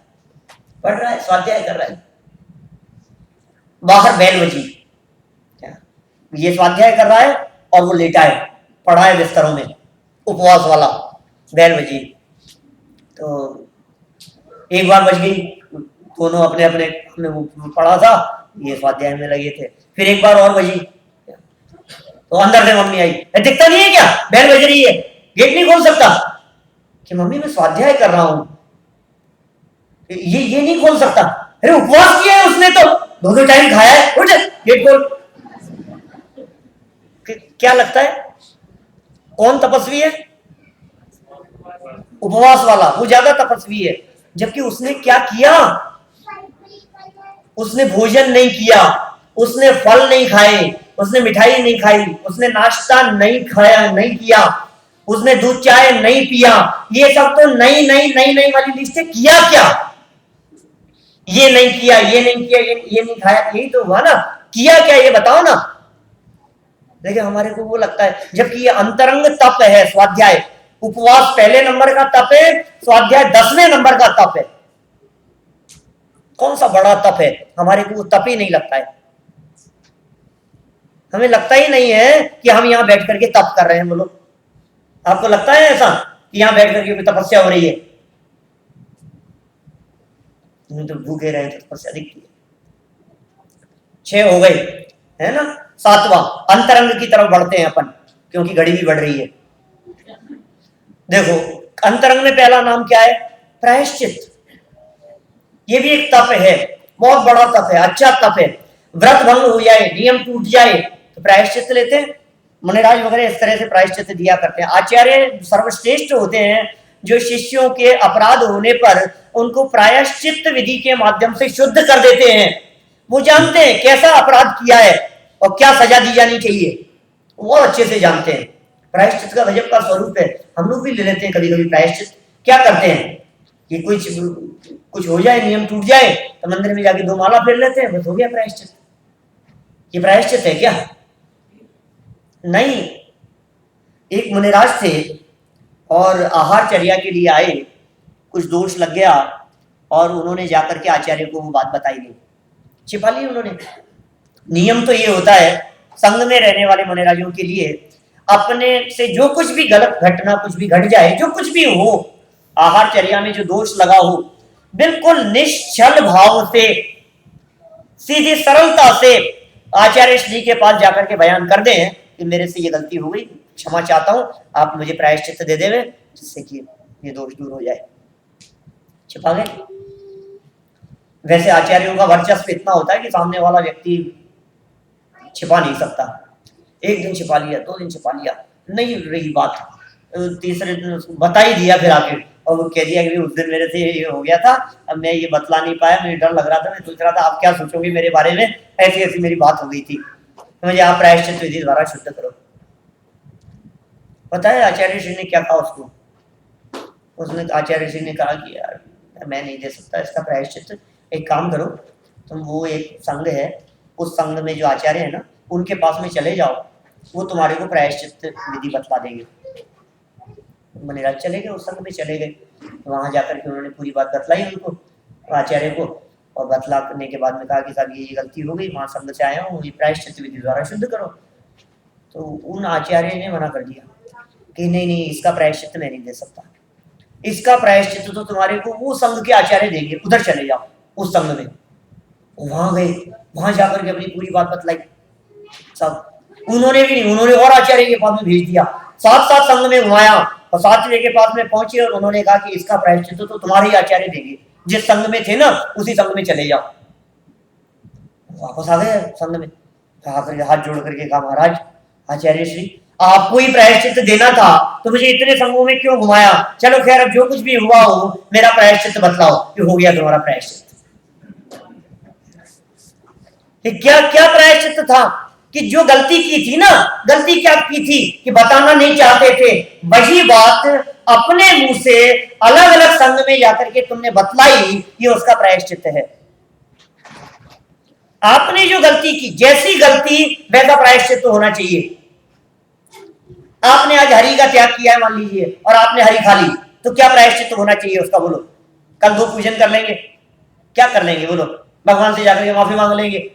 पढ़ रहा है, स्वाध्याय कर रहा है। बाहर बैल बजी, ये स्वाध्याय कर रहा है और वो लेटा है, पड़ा है बिस्तरों में, उपवास वाला, बैल बजी। तो एक बार बज गई, दोनों अपने अपने पढ़ा था, ये स्वाध्याय में लगे थे। फिर एक बार और बजी, तो अंदर से मम्मी आई, दिखता नहीं है क्या बैल बज रही है, गेट नहीं खोल सकता? कि मम्मी मैं स्वाध्याय कर रहा हूं, ये नहीं खोल सकता। अरे उपवास किया है उसने, तो 2 टाइम खाया है, उठ गेट खोल। क्या लगता है कौन तपस्वी है? उपवास वाला, वो ज्यादा तपस्वी है। जबकि उसने क्या किया? उसने भोजन नहीं किया, उसने फल नहीं खाए, उसने मिठाई नहीं खाई, उसने नाश्ता नहीं खाया, नहीं किया, उसने दूध चाय नहीं पिया। ये सब तो नई नई नई नई वाली लिस्ट है। किया क्या? ये नहीं किया, ये नहीं किया, ये नहीं खाया, यही तो हुआ ना। किया क्या ये बताओ ना। देखिए, हमारे को वो लगता है, जबकि ये अंतरंग तप है स्वाध्याय। उपवास पहले नंबर का तप है, स्वाध्याय 10वें नंबर का तप है। कौन सा बड़ा तप है? हमारे को वो तप ही नहीं लगता है। हमें लगता ही नहीं है कि हम यहां बैठ करके तप कर रहे हैं। बोलो, आपको लगता है ऐसा कि यहां बैठ करके तपस्या हो रही है? तो भूखे रहे तो तपस्या दिखती है। 6 हो गए, है ना। 7वां अंतरंग की तरफ बढ़ते हैं अपन, क्योंकि घड़ी भी बढ़ रही है। देखो, अंतरंग में पहला नाम क्या है? प्रायश्चित। ये भी एक तप है, बहुत बड़ा तप है, अच्छा तप है। व्रत भंग हो जाए, नियम टूट जाए तो प्रायश्चित लेते हैं। मुनिराज वगैरह इस तरह से प्रायश्चित दिया करते हैं। आचार्य सर्वश्रेष्ठ होते हैं, जो शिष्यों के अपराध होने पर उनको प्रायश्चित विधि के माध्यम से शुद्ध कर देते हैं। वो जानते हैं कैसा अपराध किया है और क्या सजा दी जानी चाहिए, वो अच्छे से जानते हैं। प्रायश्चित का गजब का स्वरूप है। हम लोग भी ले लेते हैं कभी कभी प्रायश्चित। क्या करते हैं कि कुछ हो जाए, नियम टूट जाए, तो मंदिर में जाके 2 माला फेर लेते हैं, बस हो गया प्रायश्चित। ये प्रायश्चित है क्या? नहीं। एक मुनिराज थे और आहार चर्या के लिए आए, कुछ दोष लग गया और उन्होंने जाकर के आचार्य को वो बात बताई नहीं, छिपा ली उन्होंने। नियम तो ये होता है संघ में रहने वाले मुनिराजों के लिए, अपने से जो कुछ भी गलत घटना कुछ भी घट जाए, जो कुछ भी हो, आहारचर्या में जो दोष लगा हो, बिल्कुल निश्चल भाव से, सीधी सरलता से आचार्य श्री के पास जाकर के बयान कर दें कि मेरे से ये गलती हो गई, क्षमा चाहता हूं, आप मुझे प्रायश्चित दे देवे जिससे कि ये दोष दूर हो जाए। छिपा गए। वैसे आचार्यों का वर्चस्व इतना होता है कि सामने वाला व्यक्ति छिपा नहीं सकता। एक दिन छिपा लिया, 2 दिन छिपा लिया, नहीं रही बात, तीसरे दिन बता ही दिया फिर आके, और वो कह दिया कि उस दिन मेरे से ये हो गया था, अब मैं ये बतला नहीं पाया, मुझे डर लग रहा था, मैं सोच रहा था आप क्या सोचोगे मेरे बारे में, ऐसी ऐसी मेरी बात हो गई थी, तो मुझे आप प्रायश्चित विधि द्वारा शुद्ध करो। पता है आचार्य श्री ने क्या कहा उसको? उसने आचार्य श्री ने कहा कि यार मैं नहीं दे सकता इसका प्रायश्चित, एक काम करो तुम, वो एक संघ है, उस संघ में जो आचार्य है ना उनके पास में चले जाओ, वो तुम्हारे को प्रायश्चित विधि बतला देंगे। मुनिराज चले गए, उस संघ में चले गए, वहां जाकर के उन्होंने पूरी बात बतलाई उनको, आचार्य को, और बतलाने के बाद में कहा कि साहब ये गलती हो गई, वहां संघ से आया हूँ, ये प्रायश्चित विधि द्वारा शुद्ध करो। तो उन आचार्य ने मना कर दिया कि नहीं नहीं, इसका प्रायश्चित मैं नहीं दे सकता, इसका प्रायश्चित तो तुम्हारे को वो संघ के आचार्य देंगे, उधर चले जाओ उस संघ में। वहां गए, वहां जाकर के अपनी पूरी बात बतलाई सब, उन्होंने भी नहीं, उन्होंने और आचार्य के पास में भेज दिया, साथ साथ संघ में घुमाया, और सातवें के पास में पहुंचे और उन्होंने कहा कि इसका प्रायश्चित तो तुम्हारे ही आचार्य देंगे, जिस संघ में थे ना उसी संघ में चले जाओ। वापस आ गए संघ में, आकर हाथ जोड़ करके कहा महाराज आचार्य श्री आपको ही प्रायश्चित देना था तो मुझे इतने संघों में क्यों घुमाया, चलो खैर अब जो कुछ भी हुआ हो मेरा प्रायश्चित बतलाओ, कि हो गया तुम्हारा प्रायश्चित। क्या क्या प्रायश्चित था कि जो गलती की थी ना, गलती क्या की थी कि बताना नहीं चाहते थे, वही बात अपने मुंह से अलग अलग संघ में जाकर के तुमने बतलाई, ये उसका प्रायश्चित है। आपने जो गलती की, जैसी गलती वैसा प्रायश्चित तो होना चाहिए। आपने आज हरि का त्याग किया है मान लीजिए, और आपने हरि खा ली, तो क्या प्रायश्चित तो होना चाहिए उसका? बोलो, कल 2 पूजन कर लेंगे, क्या कर लेंगे? बोलो, भगवान से जाकर के माफी मांग लेंगे?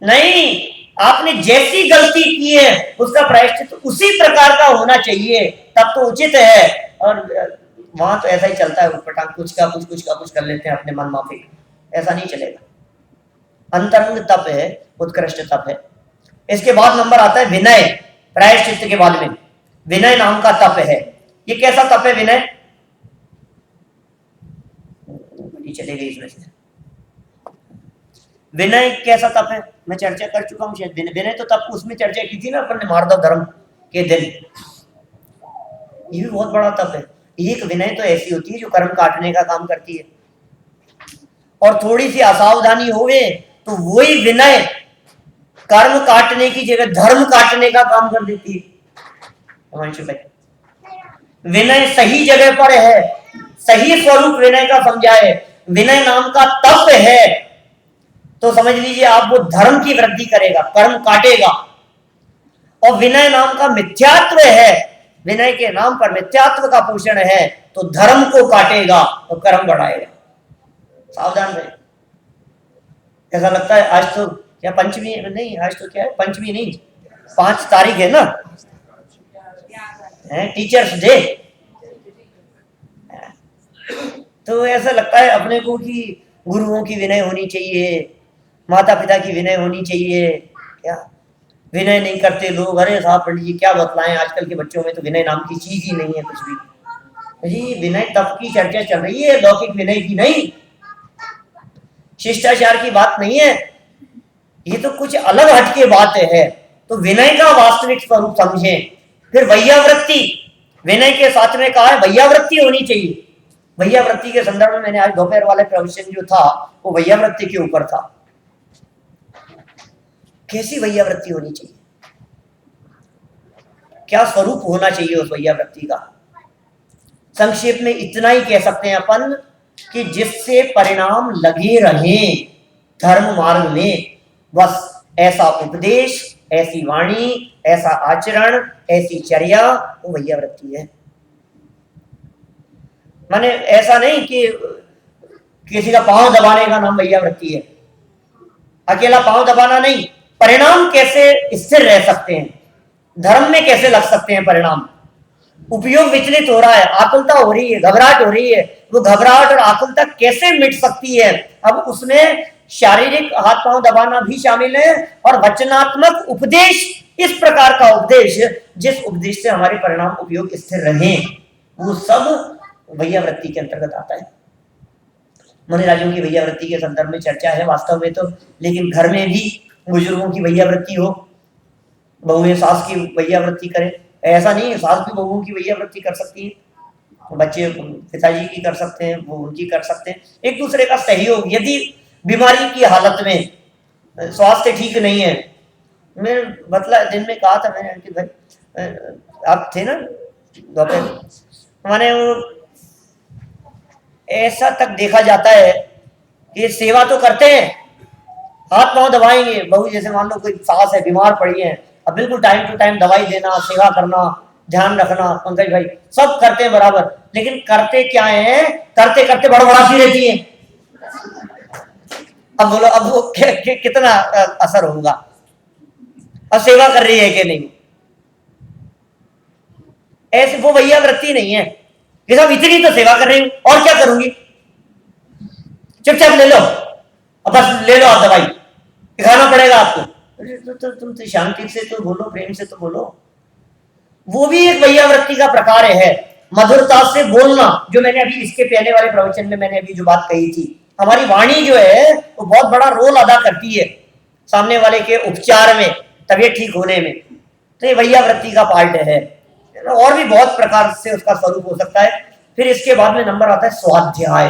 नहीं, आपने जैसी गलती की है उसका प्रायश्चित तो उसी प्रकार का होना चाहिए, तब तो उचित है। और वहां तो ऐसा ही चलता है, उठपटांग कुछ का कुछ कर लेते हैं अपने मन माफिक, ऐसा नहीं चलेगा। अंतरंग तप है, उत्कृष्ट तप है। इसके बाद नंबर आता है विनय, प्रायश्चित के बाद में विनय नाम का तप है। ये कैसा तप है विनय? चले गई इसमें से। विनय कैसा तप है मैं चर्चा कर चुका हूं शायद। विनय तो तप उसमें चर्चा की थी ना अपन ने, मार्दव धर्म के दिन। ये भी बहुत बड़ा तप है। एक विनय तो ऐसी होती है जो कर्म काटने का काम करती है, और थोड़ी सी असावधानी हो गए तो वही विनय कर्म काटने की जगह धर्म काटने का काम कर देती है। विनय सही जगह पर है, सही स्वरूप विनय का समझा है, विनय नाम का तप है, तो समझ लीजिए आप वो धर्म की वृद्धि करेगा, कर्म काटेगा। और विनय नाम का मिथ्यात्व है, विनय के नाम पर मिथ्यात्व का पोषण है, तो धर्म को काटेगा तो कर्म बढ़ाएगा। सावधान रहे। ऐसा लगता है आज तो क्या पंचमी नहीं, आज तो क्या है पंचमी नहीं, 5 तारीख है ना, है टीचर्स डे। तो ऐसा लगता है अपने को कि गुरुओं की विनय होनी चाहिए, माता पिता की विनय होनी चाहिए। क्या विनय नहीं करते लोग? अरे साहब पंडित जी क्या बतलाएं, आजकल के बच्चों में तो विनय नाम की चीज ही नहीं है कुछ भी। जी विनय तप की चर्चा चल रही है, लौकिक विनय की नहीं, शिष्टाचार की बात नहीं है, ये तो कुछ अलग हटके बात है। तो विनय का वास्तविक स्वरूप समझें। फिर वैयावृत्ति, विनय के साथ में कहा है वैयावृत्ति होनी चाहिए। वैयावृत्ति के संदर्भ में मैंने आज दोपहर वाले प्रवचन जो था वो वैयावृत्ति के ऊपर था। कैसी वैयावृत्ति होनी चाहिए, क्या स्वरूप होना चाहिए उस वैयावृत्ति का? संक्षेप में इतना ही कह सकते हैं अपन कि जिससे परिणाम लगे रहें धर्म मार्ग में, बस ऐसा उपदेश, ऐसी वाणी, ऐसा आचरण, ऐसी चर्या, वो वैयावृत्ति है। माने ऐसा नहीं कि किसी का पांव दबाने का नाम वैयावृत्ति है। अकेला पांव दबाना नहीं, परिणाम कैसे स्थिर रह सकते हैं, धर्म में कैसे लग सकते हैं परिणाम, उपयोग विचलित हो रहा है, आकुलता हो रही है, घबराहट हो रही है, वो घबराहट और आकुलता कैसे मिट सकती है। अब उसमें शारीरिक हाथ पांव दबाना भी शामिल है और वचनात्मक उपदेश, इस प्रकार का उपदेश जिस उपदेश से हमारे परिणाम उपयोग स्थिर रहे, वो सब वैयावृत्ति के अंतर्गत आता है। मुनिराजों की वैयावृत्ति के संदर्भ में चर्चा है वास्तव में तो, लेकिन घर में भी बुजुर्गों की वैयावृत्ति हो, बहुएं सास की वैयावृत्ति करें, ऐसा नहीं है, सास भी बहुओं की वैयावृत्ति कर सकती है, बच्चे पिताजी की कर सकते हैं, वो उनकी कर सकते हैं। एक दूसरे का सहयोग, यदि बीमारी की हालत में स्वास्थ्य ठीक नहीं है, मैं मतलब दिन में कहा था मैंने कि भाई आप थे ना दोपहर, माने ऐसा तक देखा जाता है कि सेवा तो करते हैं, हाथ पांव दबाएंगे, बहू जैसे मान लो कोई सास है बीमार पड़ी है, अब बिल्कुल टाइम टू टाइम दवाई देना, सेवा करना, ध्यान रखना, पंकज भाई सब करते हैं बराबर, लेकिन करते क्या है, करते करते बड़बड़ाती रहती है। अब बोलो अब वो कितना असर होगा, अब सेवा कर रही है कि नहीं, ऐसे वो वैयावृत्ति नहीं है कि साहब इतनी तो सेवा कर रही हूं और क्या करूंगी, चुपचाप ले लो, अब बस ले लो आप दवाई, दिखाना पड़ेगा आपको। तुम तो शांति से तो बोलो, प्रेम से तो बोलो, वो भी एक वैयावृत्ति का प्रकार है। मधुरता से बोलना, जो मैंने अभी इसके पहले वाले प्रवचन में मैंने अभी जो बात कही थी, हमारी वाणी जो है वो बहुत बड़ा रोल अदा करती है सामने वाले के उपचार में, तबीयत ठीक होने में, तो ये वैयावृत्ति का पार्ट है। और भी बहुत प्रकार से उसका स्वरूप हो सकता है। फिर इसके बाद में नंबर आता है स्वाध्याय,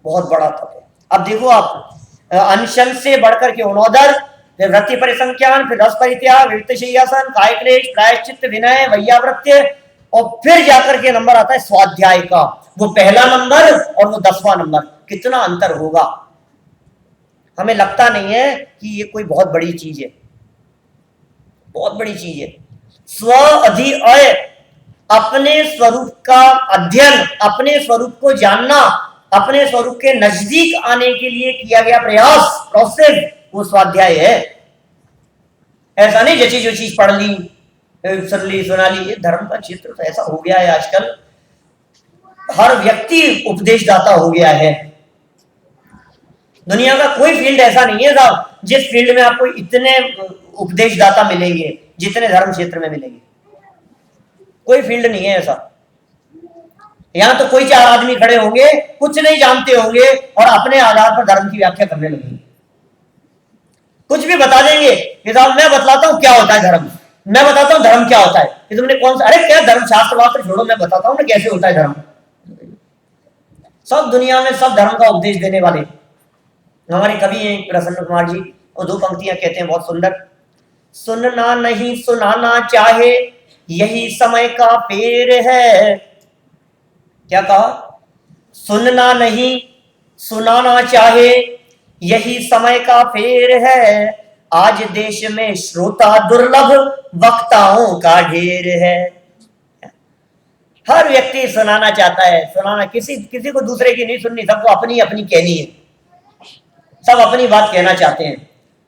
बहुत बड़ा तप है। अब देखो आप, अनशन से बढ़कर के उनोदर, फिर वृत्ति परिसंख्यान, फिर रस परित्याग, विविक्त शय्यासन, काय क्लेश, प्रायश्चित्त, विनय, वैयावृत्य, और फिर जाकर के नंबर आता है स्वाध्याय का, वो पहला नंबर और वो 10वां नंबर। कितना अंतर होगा, हमें लगता नहीं है कि ये कोई बहुत बड़ी चीज है, बहुत बड़ी चीज है। स्व अधिअय, अपने स्वरूप का अध्ययन, अपने स्वरूप को जानना, अपने स्वरूप के नजदीक आने के लिए किया गया प्रयास, प्रोसेस, वो स्वाध्याय है। ऐसा नहीं जैसी जो चीज पढ़ ली, सुन ली, सुना ली। ये धर्म का क्षेत्र तो ऐसा हो गया है आजकल, हर व्यक्ति उपदेशदाता हो गया है। दुनिया का कोई फील्ड ऐसा नहीं है साहब जिस फील्ड में आपको इतने उपदेशदाता मिलेंगे जितने धर्म क्षेत्र में मिलेंगे। कोई फील्ड नहीं है ऐसा। यहां तो कोई 4 आदमी खड़े होंगे, कुछ नहीं जानते होंगे और अपने आधार पर धर्म की व्याख्या करने लगेंगे, कुछ भी बता देंगे कि साहब मैं बतलाता हूं क्या होता है धर्म, मैं बताता हूं धर्म क्या होता है, कि तुमने कौन सा, अरे क्या धर्म शास्त्र वास्त्र छोड़ो, मैं बताता हूं ना कैसे होता है धर्म। सब दुनिया में सब धर्म का उपदेश देने वाले हमारे कवि हैं प्रसन्न कुमार जी, वो 2 पंक्तियां कहते हैं बहुत सुंदर। सुनना नहीं सुनाना चाहे यही समय का फेर है। क्या कहा? सुनना नहीं सुनाना चाहे यही समय का फेर है, आज देश में श्रोता दुर्लभ वक्ताओं का ढेर है। हर व्यक्ति सुनाना चाहता है, सुनाना, किसी को दूसरे की नहीं सुननी, सबको अपनी अपनी कहनी है, सब अपनी बात कहना चाहते हैं।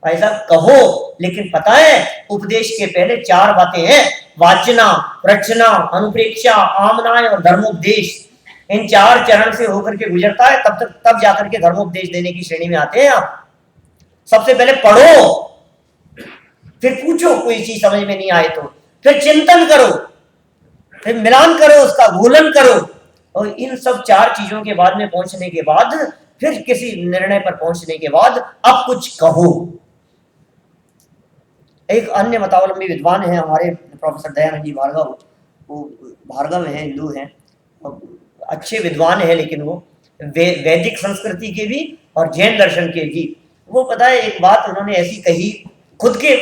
भाई साहब कहो, लेकिन पता है उपदेश के पहले 4 बातें हैं, वाचना, रचना, अनुप्रेक्षा, आमनाय और धर्मोपदेश। इन 4 चरण से होकर के गुजरता है, तब जाकर के धर्मोपदेश देने की श्रेणी में आते हैं आप। सबसे पहले पढ़ो, फिर पूछो, कोई चीज समझ में नहीं आए तो फिर चिंतन करो, फिर मिलान करो, उसका घोलन करो, और इन सब 4 चीजों के बाद में पहुंचने के बाद, फिर किसी निर्णय पर पहुंचने के बाद अब कुछ कहो। एक अन्य मतावलंबी विद्वान है हमारे प्रोफेसर दयानंद जी भार्गव, वो भार्गव हैं, हिंदू हैं, अच्छे विद्वान है, लेकिन वो वैदिक संस्कृति के भी और जैन दर्शन के भी। वो पता है एक बात उन्होंने ऐसी कही, खुद के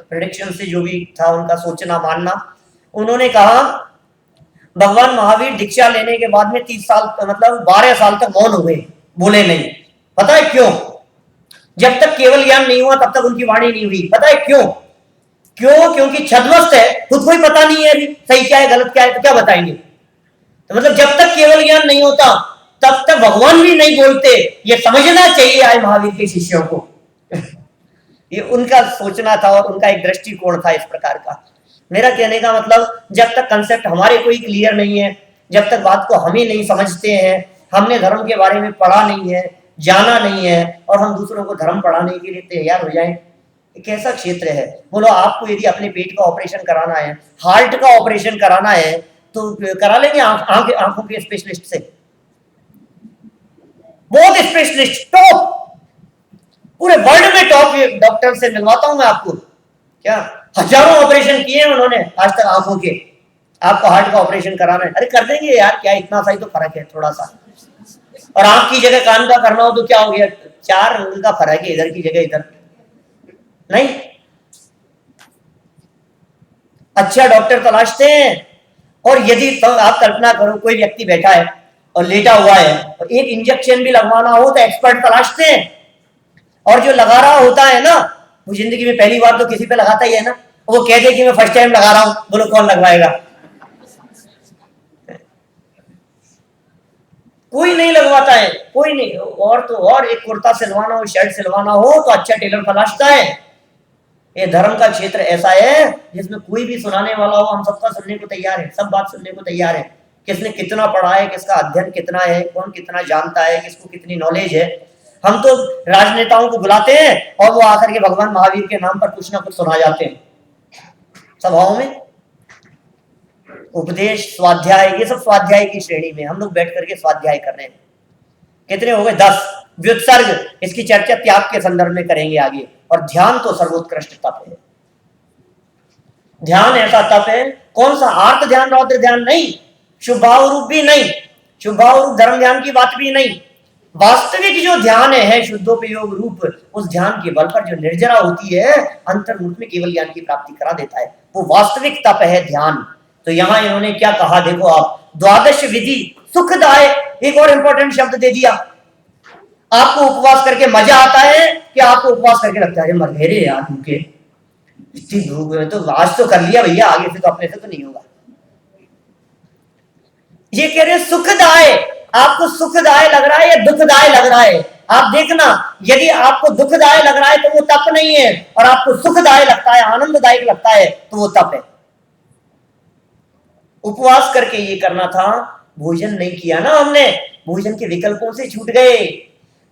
प्रेडिक्शन से जो भी था उनका सोचना मानना, उन्होंने कहा भगवान महावीर दीक्षा लेने के बाद में 30 साल मतलब 12 साल तक मौन हुए, बोले नहीं। पता है क्यों? जब तक केवल ज्ञान नहीं हुआ तब तक उनकी वाणी नहीं हुई। पता है क्यों? क्योंकि छद्मस्त है, खुद को ही पता नहीं है सही क्या है गलत क्या है, तो क्या बताएंगे। तो मतलब जब तक केवल ज्ञान नहीं होता तब तक भगवान भी नहीं बोलते। ये समझना चाहिए आए महावीर के शिष्यों को। ये उनका सोचना था और उनका एक दृष्टिकोण था इस प्रकार का। मेरा कहने का मतलब, जब तक कंसेप्ट हमारे कोई क्लियर नहीं है, जब तक बात को हम ही नहीं समझते हैं, हमने धर्म के बारे में पढ़ा नहीं है, जाना नहीं है, और हम दूसरों को धर्म पढ़ाने के लिए तैयार हो जाएं, एक ऐसा क्षेत्र है। बोलो आपको यदि अपने पेट का ऑपरेशन कराना है, हार्ट का ऑपरेशन कराना है, तो करा लेंगे आंखों के स्पेशलिस्ट से। बहुत स्पेशलिस्ट, टॉप, पूरे वर्ल्ड में टॉप डॉक्टर से मिलवाता हूं मैं आपको। क्या हजारों ऑपरेशन किए हैं उन्होंने आज तक आंखों के। आपको हार्ट का ऑपरेशन कराना है, अरे कर देंगे यार, क्या इतना सा ही तो फर्क है थोड़ा सा। और आंख की जगह कान का करना हो तो क्या हो गया, 4 अंगुल का फर्क है, इधर की जगह इधर नहीं। अच्छा डॉक्टर तलाशते हैं। और यदि तो आप कल्पना करो, कोई व्यक्ति बैठा है और लेटा हुआ है और एक इंजेक्शन भी लगवाना हो तो एक्सपर्ट तलाशते हैं। और जो लगा रहा होता है ना, वो जिंदगी में पहली बार तो किसी पे लगाता ही है ना, वो कह दे कि मैं फर्स्ट टाइम लगा रहा हूं, बोलो कौन लगवाएगा? कोई नहीं लगवाता है, कोई नहीं। और तो और एक कुर्ता सिलवाना हो, शर्ट सिलवाना हो तो अच्छा टेलर तलाशता है। ये धर्म का क्षेत्र ऐसा है जिसमें कोई भी सुनाने वाला हो, हम सबका सुनने को तैयार है, सब बात सुनने को तैयार है। किसने कितना पढ़ा है, किसका अध्ययन कितना है, कौन कितना जानता है, किसको कितनी नॉलेज है। हम तो राजनेताओं को बुलाते हैं और वो आकर के भगवान महावीर के नाम पर कुछ ना कुछ सुना जाते हैं सभाओं में। उपदेश, स्वाध्याय, ये सब स्वाध्याय की श्रेणी में हम लोग बैठ करके स्वाध्याय कर रहे हैं। कितने हो गए? 10। व्युत्सर्ग, इसकी चर्चा त्याग के संदर्भ में करेंगे आगे। और ध्यान तो सर्वोत्कृष्ट तप है। ध्यान ऐसा तप है, कौन सा आर्त ध्यान, रौद्र ध्यान नहीं, शुभाव रूप भी नहीं, शुभाव रूप धर्म ध्यान की बात भी नहीं। वास्तविक जो ध्यान है शुद्धोपयोग रूप, उस ध्यान के बल पर जो निर्जरा होती है, अंतर्मुख में केवल ज्ञान की प्राप्ति करा देता है, वो वास्तविक तप है ध्यान। तो यहां इन्होंने क्या कहा देखो आप, द्वादश विधि सुखदाय, एक और इंपॉर्टेंट शब्द दे दिया। आपको उपवास करके मजा आता है कि आपको उपवास करके लगता है मर गए रे यार भूखे, इतनी भूख में तो आज तो कर लिया भैया, आगे से तो अपने से तो नहीं होगा। ये कह रहे सुखदाय, आपको सुखदाय लग रहा है या दुखदाय लग रहा है? आप देखना, यदि आपको दुखदाय लग रहा है तो वो तप नहीं है, और आपको सुखदाय लगता है, आनंददायक लगता है, तो वो तप है। उपवास करके ये करना था, भोजन नहीं किया ना हमने, भोजन के विकल्पों से छूट गए।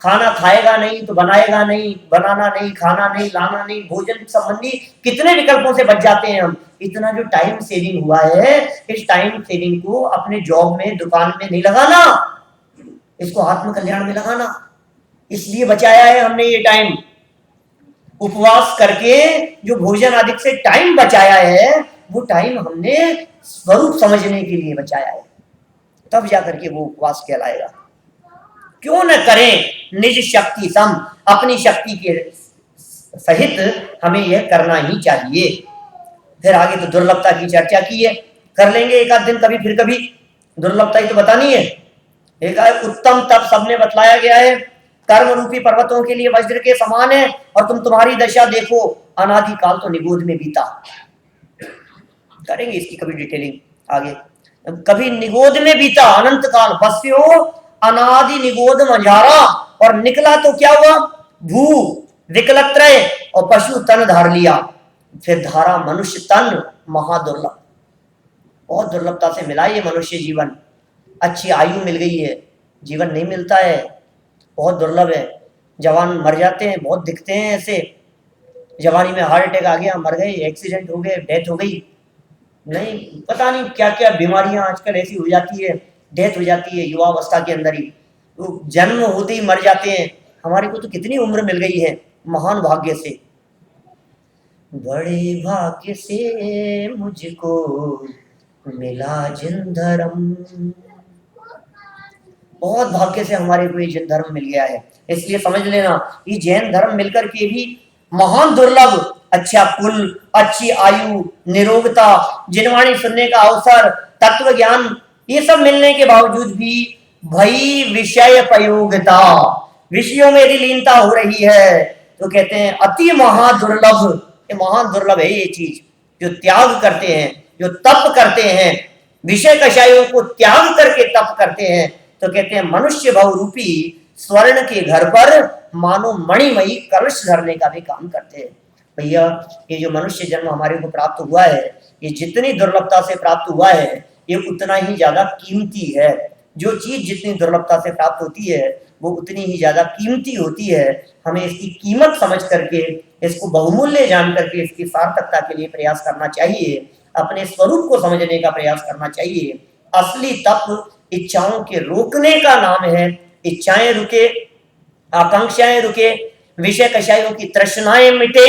खाना खाएगा नहीं तो बनाएगा नहीं, बनाना नहीं, खाना नहीं, लाना नहीं, भोजन संबंधी कितने विकल्पों से बच जाते हैं हम। इतना जो टाइम सेविंग हुआ है, इस टाइम सेविंग को अपने जॉब में, दुकान में नहीं लगाना, इसको आत्म कल्याण में लगाना। इसलिए बचाया है हमने ये टाइम। उपवास करके जो भोजन आदि से टाइम बचाया है, वो टाइम हमने स्वरूप समझने के लिए बचाया है, तब जाकर के वो उपवास कहलाएगा। क्यों न करें निज शक्ति सम, अपनी शक्ति के सहित हमें यह करना ही चाहिए। फिर आगे तो दुर्लभता की चर्चा की है, कर लेंगे एक आध दिन कभी, फिर कभी दुर्लभता ही तो बतानी है। एक उत्तम तप सबने बतलाया गया है, कर्म रूपी पर्वतों के लिए वज्र के समान है, और तुम्हारी दशा देखो, अनादि काल तो निगोद में बीता। करेंगे इसकी कभी डिटेलिंग आगे। कभी निगोद में बीता, अनंत काल बस्यो अनादि निगोद मझारा, और निकला तो क्या हुआ, भू विकलत्रय और पशु तन धार लिया, फिर धारा मनुष्य तन, महादुर्लभ, बहुत दुर्लभता से मिला ये मनुष्य जीवन। अच्छी आयु मिल गई है, जीवन नहीं मिलता है, बहुत दुर्लभ है। जवान मर जाते हैं, बहुत दिखते हैं ऐसे, जवानी में हार्ट अटैक आ गया, मर गए, एक्सीडेंट हो गए, डेथ हो गई, नहीं पता नहीं क्या क्या बीमारियां आजकल ऐसी हो जाती है, डेथ हो जाती है युवावस्था के अंदर ही, तो जन्म होते ही मर जाते हैं। हमारे को तो कितनी उम्र मिल गई है, महान भाग्य से, बड़े भाग्य से मुझको मिला जिन धर्म, बहुत भाग्य से हमारे को ये जैन धर्म मिल गया है। इसलिए समझ लेना, ये जैन धर्म मिलकर के भी महान दुर्लभ, अच्छा कुल, अच्छी आयु, निरोगता, जिनवाणी सुनने का अवसर, तत्व ज्ञान, ये सब मिलने के बावजूद भी भई विषय प्रयोगता, विषयों में यदि लीनता हो रही है तो कहते हैं अति महादुर्लभ। ये महान दुर्लभ है ये चीज, जो त्याग करते हैं, जो तप करते हैं, विषय कषायों को त्याग करके तप करते हैं, तो कहते हैं मनुष्य भव रूपी स्वर्ण के घर पर मानो मणिमयी कलश धरने का भी काम करते हैं। भैया ये जो मनुष्य जन्म हमारे को प्राप्त हुआ है, ये जितनी दुर्लभता से प्राप्त हुआ है ये उतना ही ज्यादा कीमती है। जो चीज जितनी दुर्लभता से प्राप्त होती है वो उतनी ही ज्यादा कीमती होती है। हमें इसकी कीमत समझ करके, इसको बहुमूल्य जान करके इसकी सार्थकता के लिए प्रयास करना चाहिए, अपने स्वरूप को समझने का प्रयास करना चाहिए। असली तप इच्छाओं के रोकने का नाम है। इच्छाएं रुके, आकांक्षाएं रुके, विषय कषायों की तृष्णाएं मिटे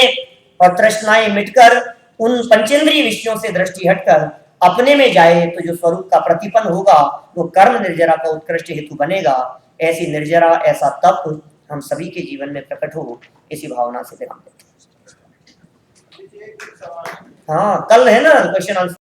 और तृष्णाएं मिटकर उन पंचेंद्रीय विषयों से दृष्टि हटकर अपने में जाए तो जो स्वरूप का प्रतिपन्न होगा वो कर्म निर्जरा का उत्कृष्ट हेतु बनेगा। ऐसी निर्जरा, ऐसा तप हम सभी के जीवन में प्रकट हो, इसी भावना से विराम देते हैं। हाँ, कल है ना क्वेश्चन आंसर।